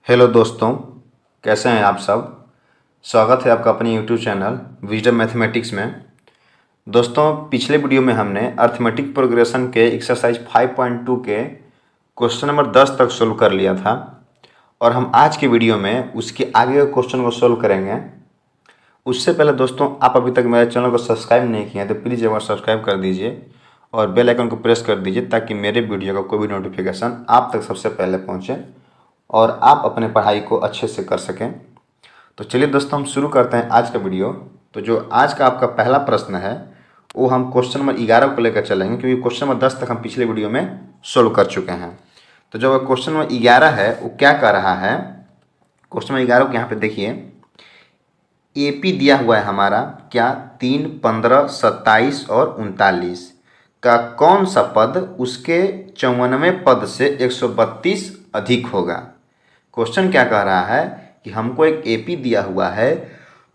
Hello दोस्तों, कैसे हैं आप सब। स्वागत है आपका अपने यूट्यूब चैनल विजडम मैथमेटिक्स में। दोस्तों, पिछले वीडियो में हमने अर्थमेटिक प्रोग्रेशन के एक्सरसाइज 5.2 के क्वेश्चन नंबर 10 तक सोल्व कर लिया था और हम आज के वीडियो में उसके आगे के क्वेश्चन को सोल्व करेंगे। उससे पहले दोस्तों, आप अभी तक मेरे चैनल को सब्सक्राइब नहीं किए हैं तो प्लीज़ एक बार सब्सक्राइब कर दीजिए और बेल आइकन को प्रेस कर दीजिए ताकि मेरे वीडियो का कोई भी नोटिफिकेशन आप तक सबसे पहले पहुँचे और आप अपने पढ़ाई को अच्छे से कर सकें। तो चलिए दोस्तों, हम शुरू करते हैं आज का वीडियो। तो जो आज का आपका पहला प्रश्न है वो हम क्वेश्चन नंबर 11 को लेकर चलेंगे, क्योंकि क्वेश्चन नंबर 10 तक हम पिछले वीडियो में सोल्व कर चुके हैं। तो जो क्वेश्चन नंबर 11 है वो क्या कर रहा है, क्वेश्चन नंबर 11 को यहाँ पे देखिए। एपी दिया हुआ है हमारा क्या, 3, 15, 27 और 39 का कौन सा पद उसके 94वें पद से 132 अधिक होगा। क्वेश्चन क्या कह रहा है कि हमको एक एपी दिया हुआ है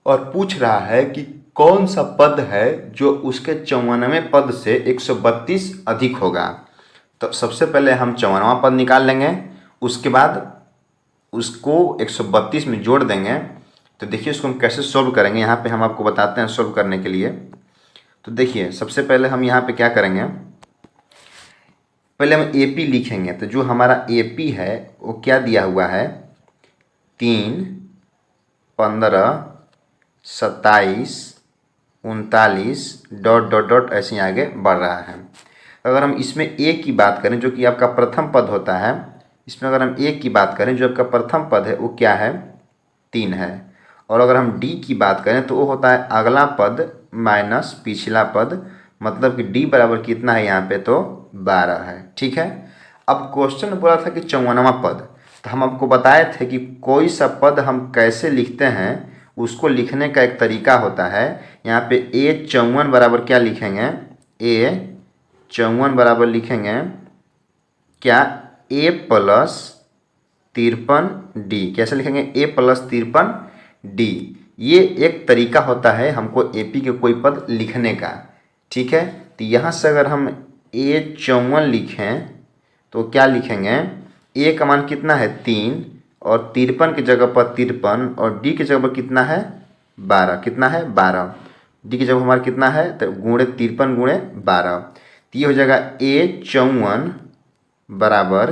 और पूछ रहा है कि कौन सा पद है जो उसके 94वें पद से 132 अधिक होगा। तो सबसे पहले हम 54वां पद निकाल लेंगे, उसके बाद उसको 132 में जोड़ देंगे। तो देखिए इसको हम कैसे सोल्व करेंगे, यहाँ पे हम आपको बताते हैं सोल्व करने के लिए। तो देखिए सबसे पहले हम यहाँ पे क्या करेंगे, पहले हम एपी लिखेंगे। तो जो हमारा एपी है वो क्या दिया हुआ है, 3, 15, 27, 39 डॉट डॉट डॉट ऐसे आगे बढ़ रहा है। अगर हम इसमें ए की बात करें जो कि आपका प्रथम पद होता है, इसमें अगर हम ए की बात करें जो आपका प्रथम पद है वो क्या है, 3 है। और अगर हम डी की बात करें तो वो होता है अगला पद माइनस पिछला पद, मतलब कि डी बराबर कितना है यहाँ पे, तो 12 है। ठीक है। अब क्वेश्चन बोला था कि 54वां पद, तो हम आपको बताए थे कि कोई सा पद हम कैसे लिखते हैं, उसको लिखने का एक तरीका होता है। यहाँ पे A54 बराबर क्या लिखेंगे, A54 बराबर लिखेंगे क्या, A प्लस 53D। कैसे लिखेंगे, A प्लस 53D। ये एक तरीका होता है हमको एपी के कोई पद लिखने का। ठीक है। तो यहाँ से अगर हम A54 लिखें तो क्या लिखेंगे, ए का मान कितना है 3 और 53 की जगह पर 53 और डी की जगह पर कितना है 12, कितना है 12। डी की जगह हमारा कितना है तो गुणे 53 गुणे 12, तो ये हो जाएगा A54 बराबर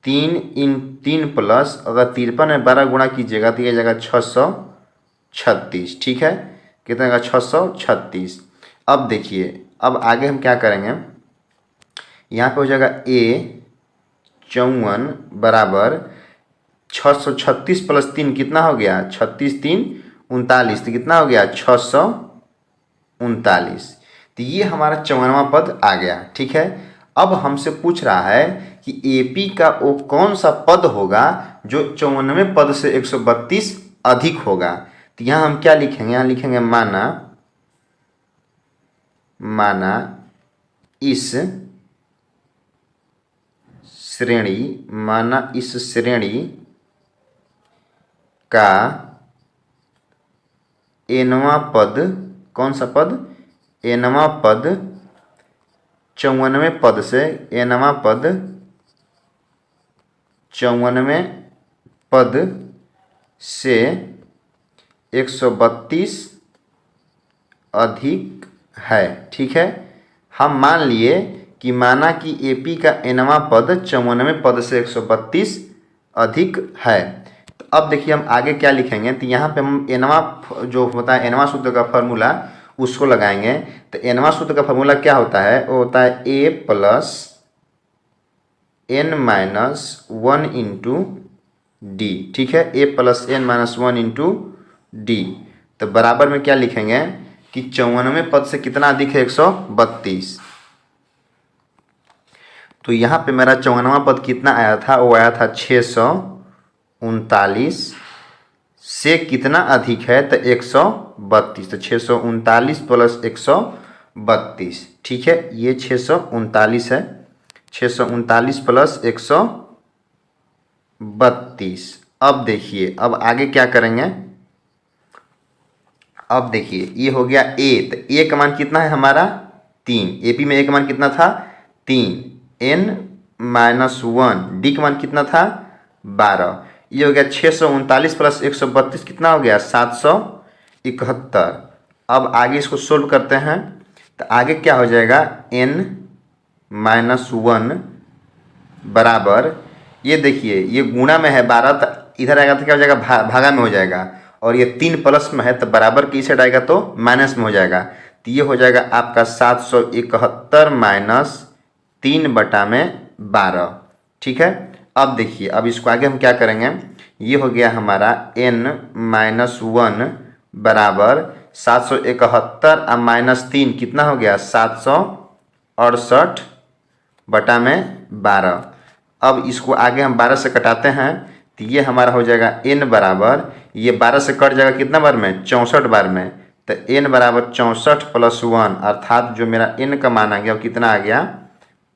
3 प्लस, अगर 53 में 12 गुणा कीजिएगा तो ये जाएगा 636। ठीक है, कितना आएगा 636। अब देखिए अब आगे हम क्या करेंगे, यहाँ पे हो जाएगा A54 बराबर 636 प्लस 3 कितना हो गया, 36 3 39, तो कितना हो गया 639। तो ये हमारा 54वां पद आ गया। ठीक है। अब हमसे पूछ रहा है कि एपी का वो कौन सा पद होगा जो 94वें पद से 132 अधिक होगा। तो यहाँ हम क्या लिखेंगे, यहाँ लिखेंगे माना इस श्रेणी का एनवां पद, कौन सा पद, एनवां पद 94वें पद से, एनवां पद 94वें पद से 132 अधिक है। ठीक है। हम मान लिए कि माना कि एपी का एनवां पद 94वें पद से 132 अधिक है। तो अब देखिए हम आगे क्या लिखेंगे, तो यहाँ पे हम एनवां जो होता है एनवां सूत्र का फॉर्मूला उसको लगाएंगे। तो एनवां सूत्र का फॉर्मूला क्या होता है, वो होता है A plus N minus 1 into D. ठीक है, A plus N minus 1 into D. तो बराबर में क्या लिखेंगे कि 94वें पद से कितना अधिक है 132। तो यहाँ पे मेरा 54वां पद कितना आया था, वो आया था 639 से कितना अधिक है तो 132, तो 639 प्लस 132। ठीक है, ये 639 है, 639 प्लस 132। अब देखिए अब आगे क्या करेंगे, अब देखिए ये हो गया ए, तो ए का मान कितना है हमारा 3, एपी में ए का मान कितना था 3, एन माइनस 1, डी का मान कितना था 12। ये हो गया 639 प्लस 132 कितना हो गया 771। अब आगे इसको सोल्व करते हैं तो आगे क्या हो जाएगा n-1 बराबर, ये देखिए ये गुणा में है 12 तो इधर आएगा तो क्या हो जाएगा भागा में हो जाएगा, और ये 3 प्लस में है तो बराबर की साइड आएगा तो माइनस में हो जाएगा। तो ये हो जाएगा आपका 771 माइनस 3/12। ठीक है, अब देखिए अब इसको आगे हम क्या करेंगे, ये हो गया हमारा n-1 बराबर 771 और -3 कितना हो गया 768/12। अब इसको आगे हम 12 से कटाते हैं तो ये हमारा हो जाएगा n बराबर, ये 12 से कट जाएगा कितना बार में 64 बार में, तो n बराबर 64 + 1 अर्थात जो मेरा n का मान आ गया वो कितना आ गया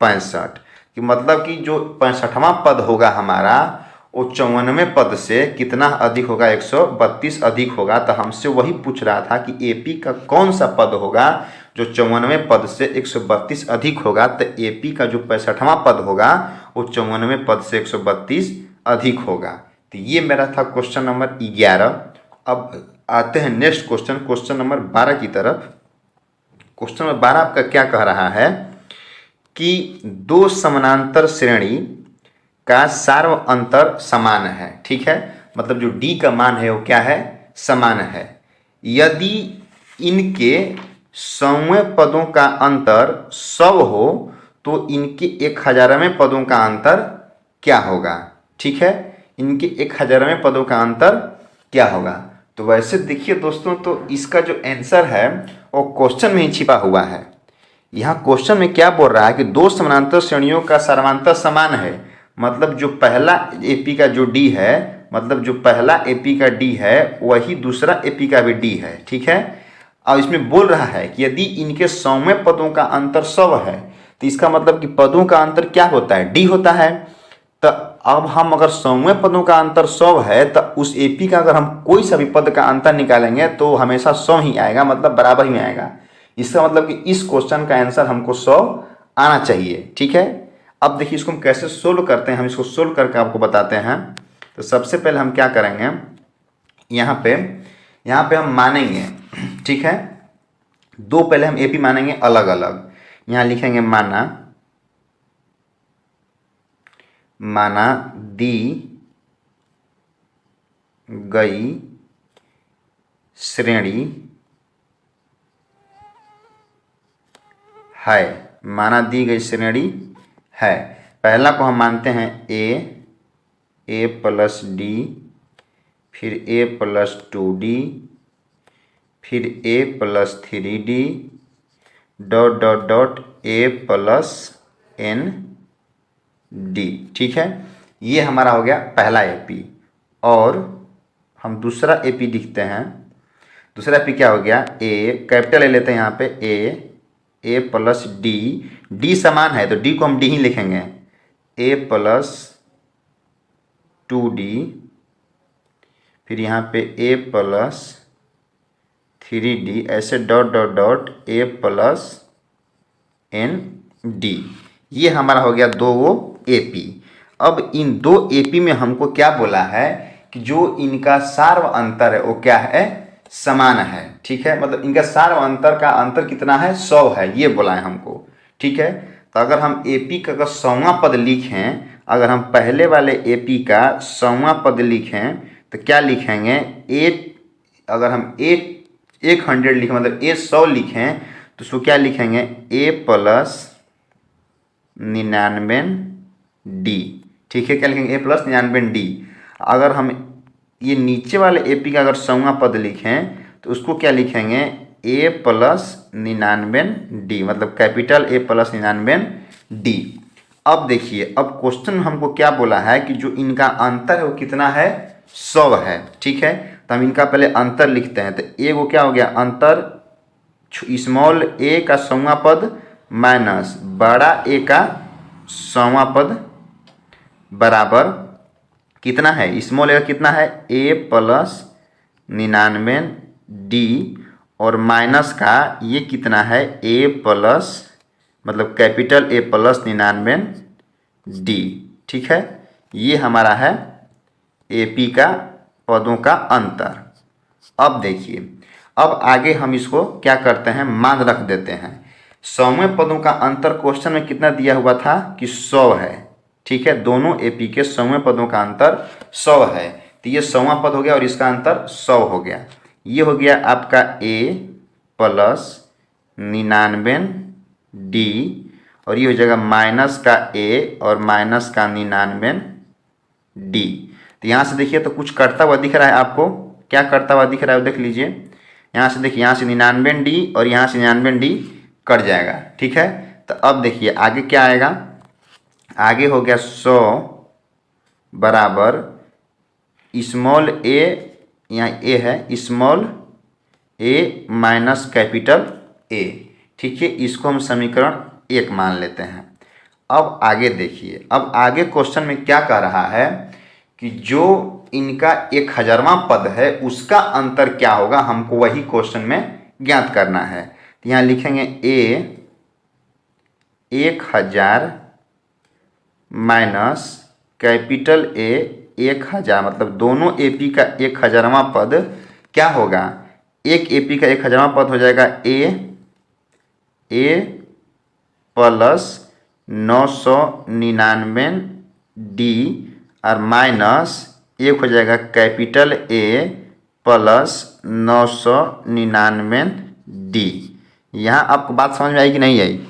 65। कि मतलब कि जो 65वां पद होगा हमारा वो 94वें पद से कितना अधिक होगा 132 अधिक होगा। तो हमसे वही पूछ रहा था कि एपी का कौन सा पद होगा जो 94वें पद से 132 अधिक होगा। तो एपी का जो 65वां पद होगा वो 94वें पद से 132 अधिक होगा। तो ये मेरा था क्वेश्चन नंबर 11। अब आते हैं नेक्स्ट क्वेश्चन, क्वेश्चन नंबर 12 की तरफ। क्वेश्चन नंबर 12 आपका क्या कह रहा है कि दो समानांतर श्रेणी का सार्व अंतर समान है। ठीक है, मतलब जो d का मान है वो क्या है समान है। यदि इनके सौवें पदों का अंतर 100 हो तो इनके 1000वें पदों का अंतर क्या होगा। ठीक है, इनके 1000वें पदों का अंतर क्या होगा। तो वैसे देखिए दोस्तों, तो इसका जो आंसर है वो क्वेश्चन में ही छिपा हुआ है। यहाँ क्वेश्चन में क्या बोल रहा है कि दो समानांतर श्रेणियों का सार्वंतर समान है, मतलब जो पहला एपी का जो डी है, मतलब जो पहला एपी का डी है वही दूसरा एपी का भी डी है। ठीक है, अब इसमें बोल रहा है कि यदि इनके 100वें पदों का अंतर 100 है तो इसका मतलब कि पदों का अंतर क्या होता है डी होता है। तो अब हम अगर 100वें पदों का अंतर 100 है तो उस एपी का अगर हम कोई सा भी पद का अंतर निकालेंगे तो हमेशा 100 ही आएगा, मतलब बराबर ही में आएगा। इसका मतलब कि इस क्वेश्चन का आंसर हमको 100 आना चाहिए। ठीक है, अब देखिए इसको हम कैसे सोल्व करते हैं, हम इसको सोल्व करके आपको बताते हैं। तो सबसे पहले हम क्या करेंगे, यहाँ पे हम मानेंगे। ठीक है, दो पहले हम एपी मानेंगे अलग अलग। यहाँ लिखेंगे माना दी गई श्रेणी है, माना दी गई श्रेणी है। पहला को हम मानते हैं ए प्लस डी, फिर ए प्लस 2d, फिर A plus 3d dot dot dot A plus n d। ठीक है, ये हमारा हो गया पहला एपी। और हम दूसरा एपी लिखते हैं। दूसरा एपी क्या हो गया ए, कैपिटल ले लेते हैं यहाँ पे ए प्लस डी समान है तो डी को हम डी ही लिखेंगे, ए प्लस 2d, फिर यहाँ पे ए प्लस 3d ऐसे dot dot dot A plus n d। ये हमारा हो गया दो एपी। अब इन दो एपी में हमको क्या बोला है कि जो इनका सार्व अंतर है वो क्या है समान है। ठीक है, मतलब इनका सार्व अंतर का अंतर कितना है 100 है, ये बोला है हमको। ठीक है, तो अगर हम एपी का अगर 100वां पद लिखें, अगर हम पहले वाले एपी का 100वां पद लिखें तो क्या लिखेंगे अगर हम 100 लिखें मतलब 100 लिखें तो उसको क्या लिखेंगे ए प्लस 99d। ठीक है, क्या लिखेंगे ए प्लस 99d। अगर हम ये नीचे वाले एपी का अगर 100वां पद लिखें तो उसको क्या लिखेंगे ए प्लस 99d, मतलब कैपिटल ए प्लस 99d। अब देखिए, अब क्वेश्चन हमको क्या बोला है कि जो इनका अंतर है वो कितना है 100 है। ठीक है, तो हम इनका पहले अंतर लिखते हैं। तो ए को क्या हो गया अंतर स्मॉल ए का 100वां पद माइनस बड़ा ए का 100वां पद बराबर कितना है स्मॉल ए का कितना है ए प्लस 99d और माइनस का ये कितना है ए प्लस मतलब कैपिटल ए प्लस 99d। ठीक है, ये हमारा है एपी का पदों का अंतर। अब देखिए, अब आगे हम इसको क्या करते हैं, मान रख देते हैं। 100वें पदों का अंतर क्वेश्चन में कितना दिया हुआ था कि 100 है। ठीक है, दोनों एपी के 100वें पदों का अंतर 100 है। तो ये 100वां पद हो गया और इसका अंतर 100 हो गया। ये हो गया आपका ए प्लस 99 डी, और ये हो जाएगा माइनस का ए और माइनस का 99 डी। तो यहाँ से देखिए तो कुछ करता हुआ दिख रहा है आपको, क्या करता हुआ दिख रहा है देख लीजिए। यहाँ से देखिए, यहाँ से 99 डी और यहाँ से 99 डी कट जाएगा। ठीक है, तो अब देखिए आगे क्या आएगा, आगे हो गया 100 बराबर स्मॉल ए, यहाँ ए है, small A minus capital A. ठीक है, इसको हम समीकरण 1 मान लेते हैं। अब आगे देखिए, अब आगे क्वेश्चन में क्या कह रहा है कि जो इनका 1000वां पद है उसका अंतर क्या होगा, हमको वही क्वेश्चन में ज्ञात करना है। तो यहाँ लिखेंगे ए 1000 माइनस कैपिटल ए 1000, मतलब दोनों एपी का 1000वां पद क्या होगा, एक एपी का 1000वां पद हो जाएगा ए प्लस 999 डी और माइनस एक हो जाएगा कैपिटल ए प्लस 999 डी। यहाँ आपको बात समझ में आई कि नहीं आई?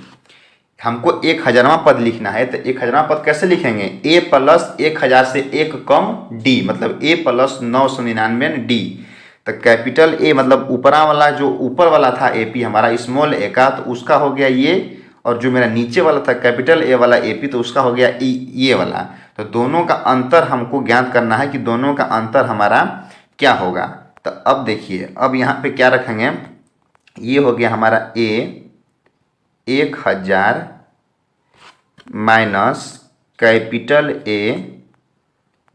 हमको 1000वां पद लिखना है, तो 1000वां पद कैसे लिखेंगे, ए प्लस 1000 से एक कम डी, मतलब ए प्लस 999 डी। तो कैपिटल ए मतलब ऊपरा वाला, जो ऊपर वाला था एपी हमारा स्मॉल ए का, तो उसका हो गया ये, और जो मेरा नीचे वाला था कैपिटल ए वाला एपी, तो उसका हो गया ये वाला। तो दोनों का अंतर हमको ज्ञात करना है कि दोनों का अंतर हमारा क्या होगा। तो अब देखिए, अब यहाँ पे क्या रखेंगे, ये हो गया हमारा ए 1000 माइनस कैपिटल ए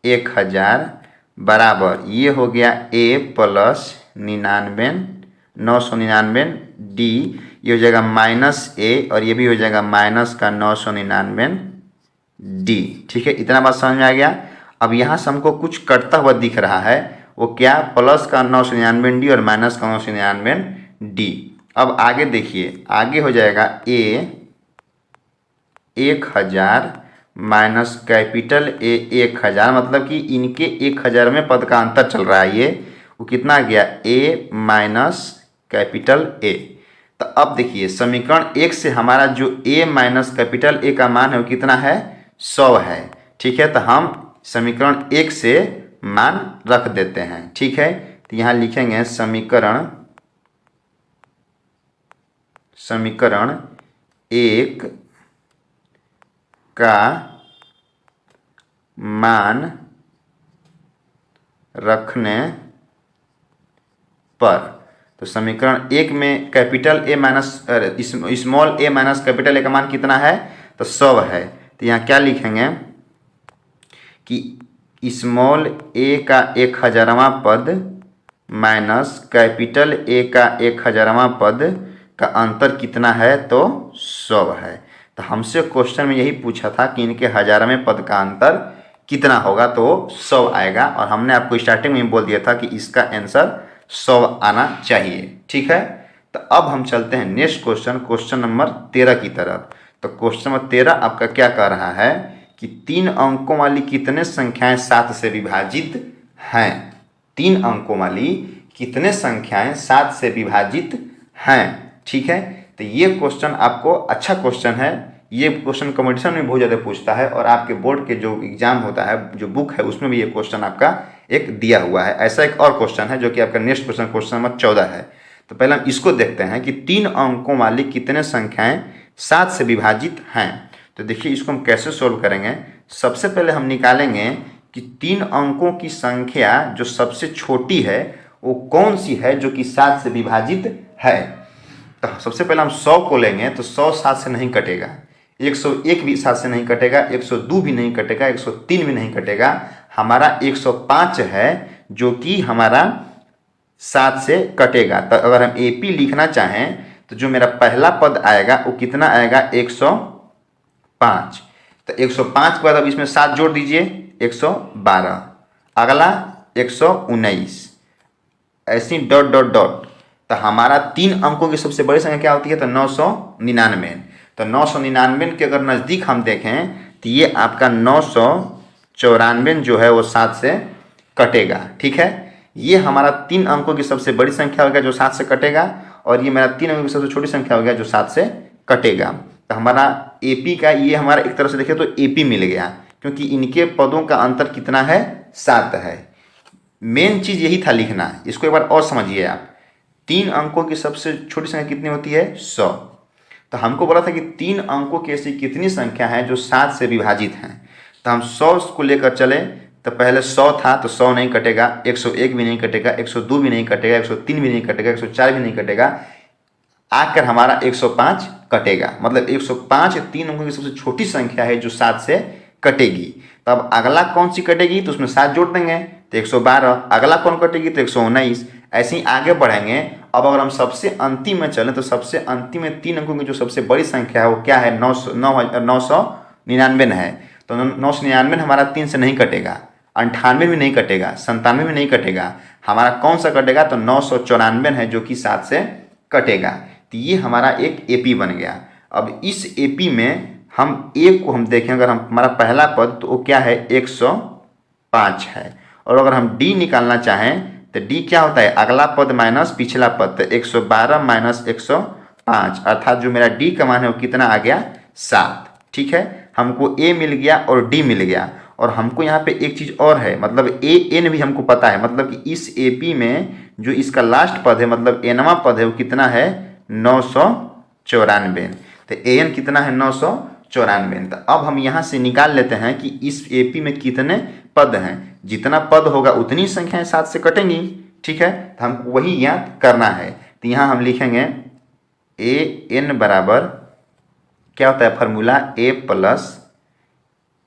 1000 बराबर ये हो गया ए प्लस 999 डी, ये हो जाएगा माइनस ए और ये भी हो जाएगा माइनस का 999 डी। ठीक है, इतना बात समझ में आ गया। अब यहाँ से हमको कुछ कटता हुआ दिख रहा है, वो क्या, प्लस का 999 डी और माइनस का 999 डी। अब आगे देखिए, आगे हो जाएगा ए 1000 माइनस कैपिटल ए 1000, मतलब कि इनके 1000 में पद का अंतर चल रहा है, ये वो कितना आ गया, ए माइनस कैपिटल ए। तो अब देखिए समीकरण 1 से हमारा जो ए माइनस कैपिटल ए का मान है वो कितना है, 100 है। ठीक है, तो हम समीकरण 1 से मान रख देते हैं। ठीक है, तो यहाँ लिखेंगे समीकरण 1 का मान रखने पर, तो समीकरण 1 में capital A minus small A minus capital A का मान कितना है, तो 100 है। तो यहाँ क्या लिखेंगे कि स्मॉल ए का 1000वां पद माइनस कैपिटल ए का 1000वां पद का अंतर कितना है, तो 100 है। तो हमसे क्वेश्चन में यही पूछा था कि इनके 1000वें पद का अंतर कितना होगा, तो 100 आएगा, और हमने आपको स्टार्टिंग में बोल दिया था कि इसका आंसर 100 आना चाहिए। ठीक है, तो अब हम चलते हैं नेक्स्ट क्वेश्चन, क्वेश्चन नंबर 13 की तरफ। तो क्वेश्चन नंबर 13 आपका क्या कह रहा है कि 3 अंकों वाली कितने संख्याएं 7 से विभाजित हैं। 3 अंकों वाली कितने संख्याएं 7 से विभाजित हैं। ठीक है, तो ये क्वेश्चन आपको अच्छा क्वेश्चन है। ये क्वेश्चन कंपटीशन में बहुत ज़्यादा पूछता है, और आपके बोर्ड के जो एग्जाम होता है, जो बुक है, उसमें भी ये क्वेश्चन आपका एक दिया हुआ है। ऐसा एक और क्वेश्चन है जो कि आपका नेक्स्ट क्वेश्चन, क्वेश्चन नंबर 14 है। तो पहले हम इसको देखते हैं कि 3 अंकों वाली कितने संख्याएं 7 से विभाजित हैं। तो देखिए इसको हम कैसे सोल्व करेंगे। सबसे पहले हम निकालेंगे कि 3 अंकों की संख्या जो सबसे छोटी है वो कौन सी है जो कि 7 से विभाजित है। तो सबसे पहले हम 100 को लेंगे, तो 100 7 से नहीं कटेगा, 101 भी 7 से नहीं कटेगा, 102 भी नहीं कटेगा, 103 भी नहीं कटेगा। हमारा 105 है जो कि हमारा 7 से कटेगा। तो अगर हम एपी लिखना चाहें तो जो मेरा पहला पद आएगा वो कितना आएगा, 105। तो 105 के बाद अब इसमें 7 जोड़ दीजिए, 112। अगला 119, ऐसी डॉट डॉट डॉट। तो हमारा 3 अंकों की सबसे बड़ी संख्या क्या होती है? तो 999। तो 999 के अगर नज़दीक हम देखें तो ये आपका 994 जो है वो 7 से कटेगा। ठीक है, ये हमारा 3 अंकों की सबसे बड़ी संख्या हो गया जो 7 से कटेगा, और ये मेरा 3 अंकों की सबसे छोटी संख्या हो गया जो 7 से कटेगा। तो हमारा एपी का ये हमारा एक तरह से देखें तो एपी मिल गया, क्योंकि इनके पदों का अंतर कितना है? 7 है। मेन चीज़ यही था लिखना। इसको एक बार और समझिए आप। 3 अंकों की सबसे छोटी संख्या कितनी होती है? 100। तो हमको बोला था कि 3 अंकों की ऐसी कितनी संख्या है जो 7 से विभाजित हैं। तो हम 100 को लेकर चले, तो पहले 100 था तो 100 नहीं कटेगा, 101 भी नहीं कटेगा, 102 भी नहीं कटेगा, 103 भी नहीं कटेगा, 104 भी नहीं कटेगा, आकर हमारा 105 कटेगा। मतलब 105 3 अंकों की सबसे छोटी संख्या है जो 7 से कटेगी। तो अब अगला कौन सी कटेगी? तो उसमें 7 जोड़ देंगे तो 112। अगला कौन कटेगी? तो 119। ऐसे ही आगे बढ़ेंगे। अब अगर हम सबसे अंतिम में चलें तो सबसे अंतिम में 3 अंकों की जो सबसे बड़ी संख्या है वो क्या है? 999 है। तो 999 हमारा 3 से नहीं कटेगा, 98 भी नहीं कटेगा, 97 भी नहीं कटेगा। हमारा कौन सा कटेगा? तो 994 है जो कि 7 से कटेगा। तो ये हमारा एक एपी बन गया। अब इस एपी में हम एक को हम देखें, अगर हम हमारा पहला पद तो वो क्या है? 105 है। और अगर हम डी निकालना चाहें तो डी क्या होता है? अगला पद माइनस पिछला पद। तो 112 माइनस 105, अर्थात जो मेरा डी का मान है वो कितना आ गया? 7। ठीक है, हमको ए मिल गया और डी मिल गया। और हमको यहाँ पे एक चीज़ और है, मतलब ए एन भी हमको पता है। मतलब कि इस एपी में जो इसका लास्ट पद है, मतलब एनवा पद है, वो कितना है? 994। तो ए एन कितना है? 994। तो अब हम यहाँ से निकाल लेते हैं कि इस एपी में कितने पद हैं। जितना पद होगा उतनी संख्याएं 7 से कटेंगी। ठीक है, तो हमको वही याद करना है। तो यहाँ हम लिखेंगे ए एन बराबर क्या होता है? Formula A plus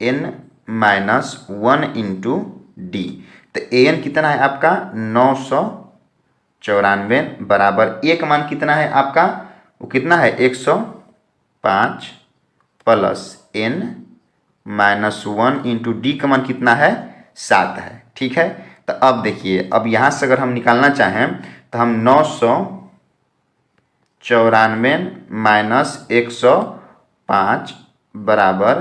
N minus 1 into D. तो ए एन कितना है आपका? 994 बराबर ए का मान कितना है आपका? वो कितना है? 105 plus N minus 1 into d का मान कितना है? 7 है। ठीक है, तो अब देखिए, अब यहाँ से अगर हम निकालना चाहें तो हम 994 माइनस 105 बराबर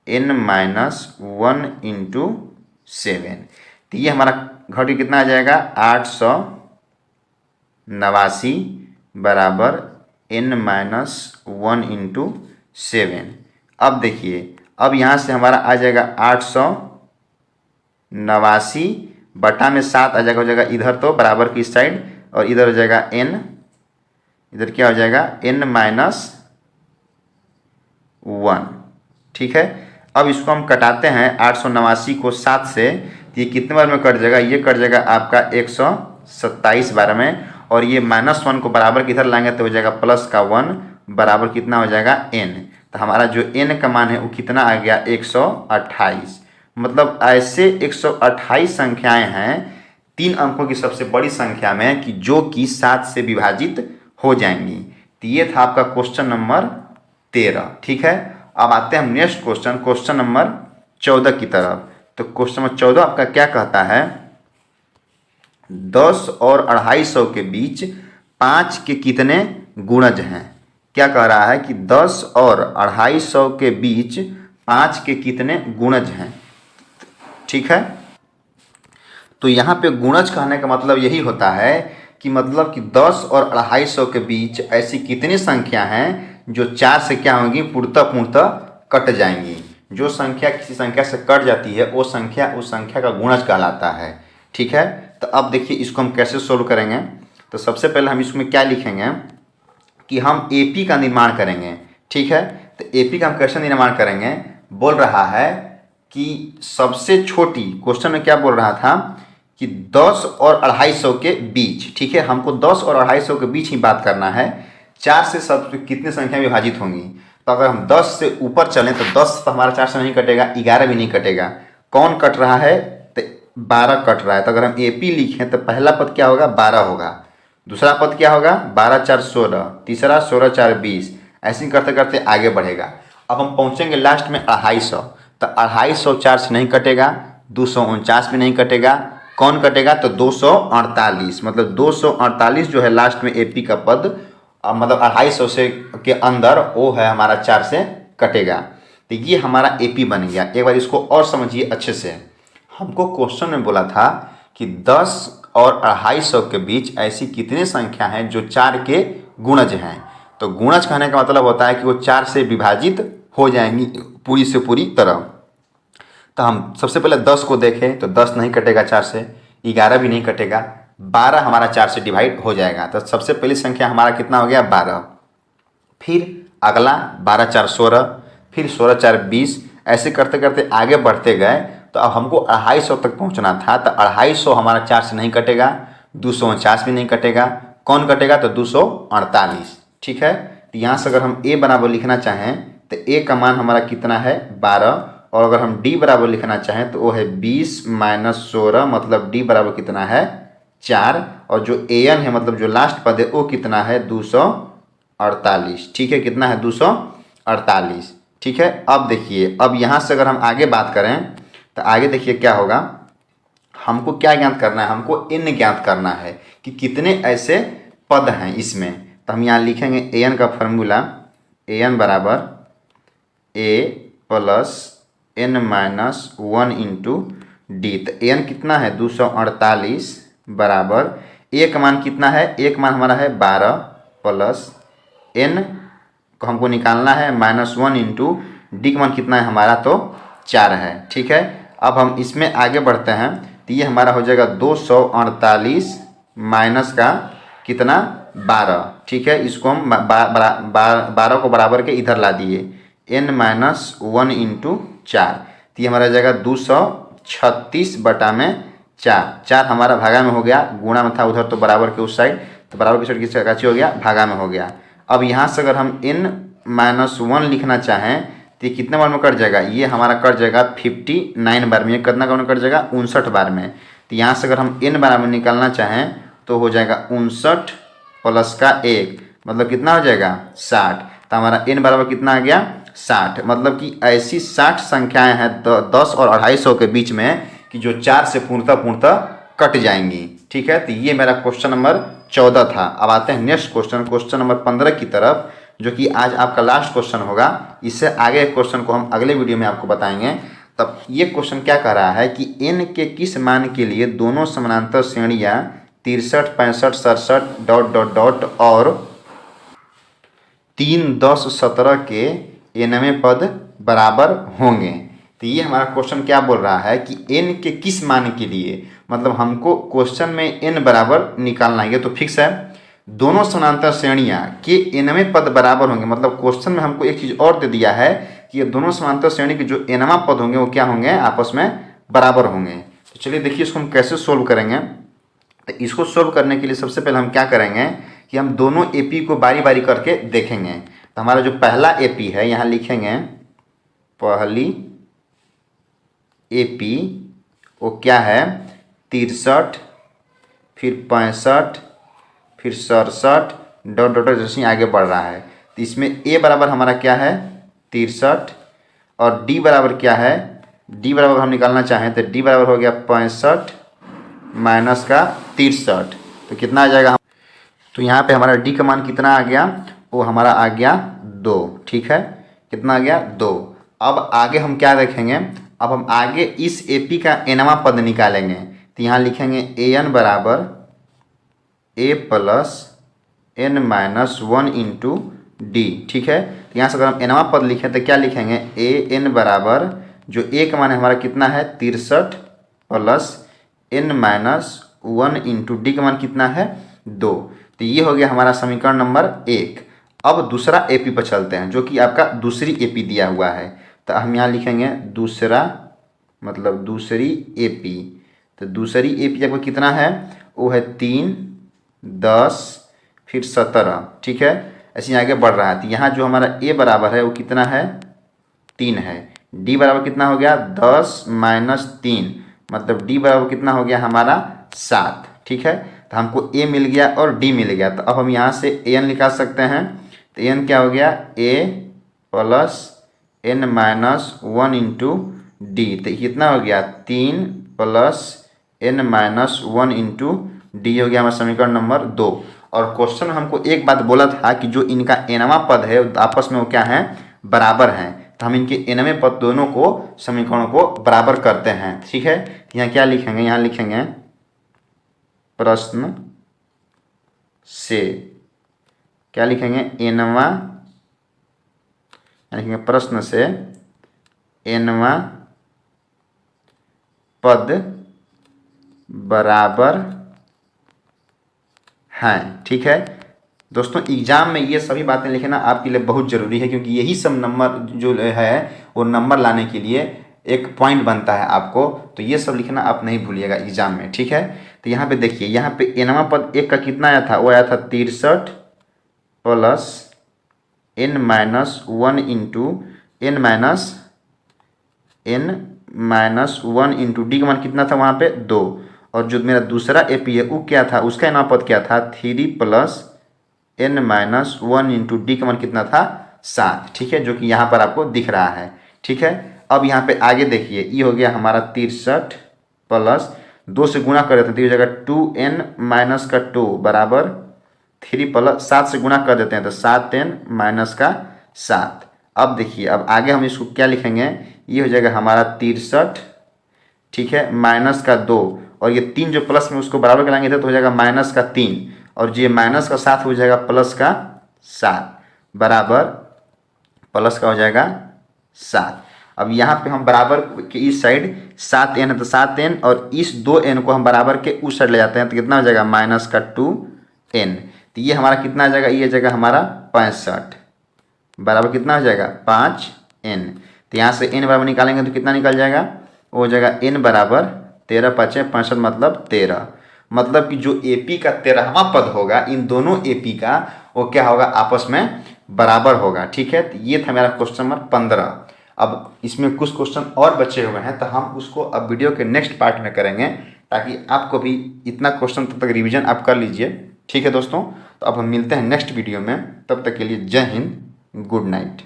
n माइनस 1 इंटू 7। तो ये हमारा घट के कितना आ जाएगा? 889 बराबर n माइनस 1 इंटू 7। अब देखिए, अब यहाँ से हमारा आ जाएगा 889 बटा में 7 आ जाएगा, हो जाएगा इधर तो बराबर की साइड, और इधर हो जाएगा n, इधर क्या हो जाएगा? n minus 1। ठीक है, अब इसको हम कटाते हैं 889 को 7 से, तो ये कितने बार में कट जाएगा? ये कट जाएगा आपका 127 बार में, और ये माइनस 1 को बराबर किधर लाएंगे तो हो जाएगा प्लस का 1 बराबर कितना हो जाएगा? n। तो हमारा जो n का मान है वो कितना आ गया? 128। मतलब ऐसे 128 संख्याएं हैं 3 अंकों की सबसे बड़ी संख्या में कि जो कि 7 से विभाजित हो जाएंगी। तो ये था आपका क्वेश्चन नंबर 13। ठीक है, अब आते हैं हम नेक्स्ट क्वेश्चन, क्वेश्चन नंबर 14 की तरफ। तो क्वेश्चन नंबर 14 आपका क्या कहता है? 10 और 250 के बीच 5 के कितने गुणज हैं? क्या कह रहा है कि 10 और 250 के बीच 5 के कितने गुणज हैं? ठीक है, तो यहाँ पे गुणज कहने का मतलब यही होता है कि मतलब कि 10 और 250 के बीच ऐसी कितनी संख्या हैं जो 4 से क्या होंगी? पूर्णतः कट जाएंगी। जो संख्या किसी संख्या से कट जाती है वो संख्या उस संख्या का गुणज कहलाता है। ठीक है, तो अब देखिए इसको हम कैसे सोल्व करेंगे। तो सबसे पहले हम इसमें क्या लिखेंगे कि हम एपी का निर्माण करेंगे। ठीक है, तो एपी का हम कैसे निर्माण करेंगे? बोल रहा है कि सबसे छोटी, क्वेश्चन में क्या बोल रहा था कि 10 और 250 के बीच। ठीक है, हमको 10 और 250 के बीच ही बात करना है। 4 से सब कितनी संख्या विभाजित होंगी? तो अगर हम 10 से ऊपर चलें तो 10 तो हमारा 4 से नहीं कटेगा, 11 भी नहीं कटेगा। कौन कट रहा है? तो 12 कट रहा है। तो अगर हम एपी लिखें तो पहला पद क्या होगा? 12 होगा। दूसरा पद क्या होगा? 12 4 16, तीसरा 16 4 20। ऐसे ही करते करते आगे बढ़ेगा। अब हम पहुँचेंगे लास्ट में 250। तो 250 4 से नहीं कटेगा, 249 भी नहीं कटेगा। कौन कटेगा? तो 248, मतलब 248 जो है लास्ट में एपी का पद, मतलब 250 से के अंदर वो है हमारा 4 से कटेगा। तो ये हमारा एपी बन गया। एक बार इसको और समझिए अच्छे से। हमको क्वेश्चन में बोला था कि 10 और 250 के बीच ऐसी कितनी संख्या हैं जो 4 के गुणज हैं। तो गुणज कहने का मतलब होता है कि वो 4 से विभाजित हो जाएंगी पूरी से पूरी तरह। तो हम सबसे पहले 10 को देखें तो 10 नहीं कटेगा 4 से, 11 भी नहीं कटेगा, 12 हमारा 4 से डिवाइड हो जाएगा। तो सबसे पहली संख्या हमारा कितना हो गया? 12। फिर अगला 12 4 16, फिर 16 4 20, ऐसे करते करते आगे बढ़ते गए। तो अब हमको 250 तक पहुंचना था। तो 250 हमारा 4 से नहीं कटेगा, 249 भी नहीं कटेगा। कौन कटेगा? तो 248। ठीक है। तो यहाँ से अगर हम ए बराबर लिखना चाहें तो ए का मान हमारा कितना है? 12। और अगर हम डी बराबर लिखना चाहें तो वो है 20 - 16, मतलब डी बराबर कितना है? 4। और जो ए एन है, मतलब जो लास्ट पद है, वो कितना है? 248। ठीक है, कितना है? 248। ठीक है। अब देखिए, अब यहाँ से अगर हम आगे बात करें तो आगे देखिए क्या होगा। हमको क्या ज्ञात करना है? हमको एन ज्ञात करना है कि कितने ऐसे पद हैं इसमें। तो हम यहाँ लिखेंगे ए एन का फॉर्मूला, ए एन बराबर A plus N minus 1 into D. तो ए एन कितना है? 248 बराबर ए का मान कितना है? ए का मान हमारा है 12 प्लस एन को हमको निकालना है -1 इंटू डी का मान कितना है हमारा? तो 4 है। ठीक है। अब हम इसमें आगे बढ़ते हैं तो ये हमारा हो जाएगा 248 माइनस का कितना? 12। ठीक है। इसको हम 12 को बराबर के इधर ला दिए, n - 1 इंटू 4। तो ये हमारा जाएगा 236 बटा में 4। 4 हमारा भागा में हो गया, गुणा में था उधर तो बराबर के उस साइड, तो बराबर की साइड किसका काची हो गया? भागा में हो गया। अब यहाँ से अगर हम n - 1 लिखना चाहें तो ये कितने बार में कट जाएगा? ये हमारा कट जाएगा 59 बार में। ये कितना बार में कट जाएगा? 59 बार में। तो यहाँ से अगर हम n बराबर निकालना चाहें तो हो जाएगा 59 प्लस का 1, मतलब कितना हो जाएगा? 60। तो हमारा n बराबर कितना आ गया? 60। मतलब कि ऐसी 60 संख्याएं हैं 10 और 250 के बीच में कि जो 4 से पूर्णतः कट जाएंगी। ठीक है। तो ये मेरा क्वेश्चन नंबर 14 था। अब आते हैं नेक्स्ट क्वेश्चन, क्वेश्चन नंबर 15 की तरफ, जो कि आज आपका लास्ट क्वेश्चन होगा। इससे आगे क्वेश्चन को हम अगले वीडियो में आपको बताएंगे। तब ये क्वेश्चन क्या कह रहा है कि n के किस मान के लिए दोनों समानांतर श्रेणियाँ 63 65 67 डॉट डॉट डॉट और 3 10 17 के nवें पद बराबर होंगे। तो ये हमारा क्वेश्चन क्या बोल रहा है कि n के किस मान के लिए, मतलब हमको क्वेश्चन में n बराबर निकालना है। ये तो फिक्स है, दोनों समानांतर श्रेणियाँ के nवें पद बराबर होंगे। मतलब क्वेश्चन में हमको एक चीज़ और दे दिया है कि ये दोनों समानांतर श्रेणी के जो nवां पद होंगे वो क्या होंगे? आपस में बराबर होंगे। तो चलिए देखिए इसको हम कैसे सोल्व करेंगे। तो इसको सोल्व करने के लिए सबसे पहले हम क्या करेंगे कि हम दोनों एपी को बारी बारी करके देखेंगे। तो हमारा जो पहला एपी है, यहाँ लिखेंगे पहली एपी, वो क्या है? 63, फिर 65, फिर 67 डॉट डॉट जैसे आगे बढ़ रहा है। तो इसमें ए बराबर हमारा क्या है? 63। और डी बराबर क्या है? डी बराबर हम निकालना चाहें तो डी बराबर हो गया 65 माइनस का 63। तो कितना आ जाएगा? तो यहाँ पे हमारा डी का मान कितना आ गया? वो हमारा आ गया 2। ठीक है, कितना आ गया? 2। अब आगे हम क्या देखेंगे? अब हम आगे इस एपी का एनवां पद निकालेंगे। तो यहाँ लिखेंगे ए एन बराबर A plus N minus 1 into D. ठीक है। तो यहाँ से अगर हम एनवां पद लिखें तो क्या लिखेंगे? ए एन बराबर जो ए का मान है हमारा कितना है? 63 plus N minus 1 into d का मान कितना है? 2। तो ये हो गया हमारा समीकरण नंबर 1। अब दूसरा एपी पर चलते हैं, जो कि आपका दूसरी एपी दिया हुआ है। तो हम यहाँ लिखेंगे दूसरा, मतलब दूसरी एपी। तो दूसरी एपी आपको कितना है? वो है 3 10 फिर 17। ठीक है, ऐसे आगे बढ़ रहा है। तो यहाँ जो हमारा ए बराबर है वो कितना है? 3 है। डी बराबर कितना हो गया? 10 माइनस 3, मतलब डी बराबर कितना हो गया हमारा? 7। ठीक है, तो हमको ए मिल गया और डी मिल गया। तो अब हम यहाँ से ए एन निकाल सकते हैं। तो एन क्या हो गया? A plus N minus 1 into D. तो कितना हो गया 3 plus n minus 1 into D हो गया हमारा समीकरण नंबर 2। और क्वेश्चन में हमको एक बात बोला था कि जो इनका nवां पद है आपस में वो क्या है, बराबर हैं। तो हम इनके nवें पद दोनों को समीकरणों को बराबर करते हैं। ठीक है, यहाँ क्या लिखेंगे, यहाँ लिखेंगे प्रश्न से, क्या लिखेंगे nवां, लिखेंगे प्रश्न से nवां पद बराबर हैं। ठीक है दोस्तों, एग्जाम में ये सभी बातें लिखना आपके लिए बहुत ज़रूरी है, क्योंकि यही सब नंबर जो है वो नंबर लाने के लिए एक पॉइंट बनता है आपको। तो ये सब लिखना आप नहीं भूलिएगा एग्जाम में। ठीक है, तो यहाँ पे देखिए, यहाँ पे nवां पद एक का कितना आया था, वो आया था 63 plus n minus 1 into n minus 1 into d का मान कितना था वहाँ पे 2। और जो मेरा दूसरा एपी है वो क्या था, उसका नवा पद क्या था 3 plus n minus 1 into d का मान कितना था 7। ठीक है, जो कि यहाँ पर आपको दिख रहा है। ठीक है, अब यहाँ पे आगे देखिए, ये हो गया हमारा 63 प्लस 2 से गुणा कर देते हैं तो ये हो जाएगा 2n माइनस का 2 बराबर 3 प्लस 7 से गुणा कर देते हैं तो 7n माइनस का 7। अब देखिए, अब आगे हम इसको क्या लिखेंगे, ये हो जाएगा हमारा 63, ठीक है, माइनस का 2, और ये 3 जो प्लस में उसको बराबर कराएंगे तो हो जाएगा माइनस का 3, और ये माइनस का 7 हो जाएगा प्लस का 7 बराबर प्लस का हो जाएगा 7। अब यहाँ पे हम बराबर के इस साइड 7n है तो 7n, और इस 2n को हम बराबर के उस साइड ले जाते हैं तो कितना हो जाएगा माइनस का 2n। तो ये हमारा कितना आ जाएगा, ये जगह हमारा 65 बराबर कितना हो जाएगा 5n। तो यहाँ से n बराबर निकालेंगे तो कितना निकल जाएगा, वो हो जाएगा n बराबर 13 5 65 मतलब 13। मतलब कि जो AP का 13वां पद होगा इन दोनों AP का वो क्या होगा, आपस में बराबर होगा। ठीक है, तो ये था मेरा क्वेश्चन नंबर 15। अब इसमें कुछ क्वेश्चन और बचे हुए हैं तो हम उसको अब वीडियो के नेक्स्ट पार्ट में करेंगे, ताकि आपको भी इतना क्वेश्चन तब तक रिवीजन आप कर लीजिए। ठीक है दोस्तों, तो अब हम मिलते हैं नेक्स्ट वीडियो में, तब तक के लिए जय हिंद, गुड नाइट।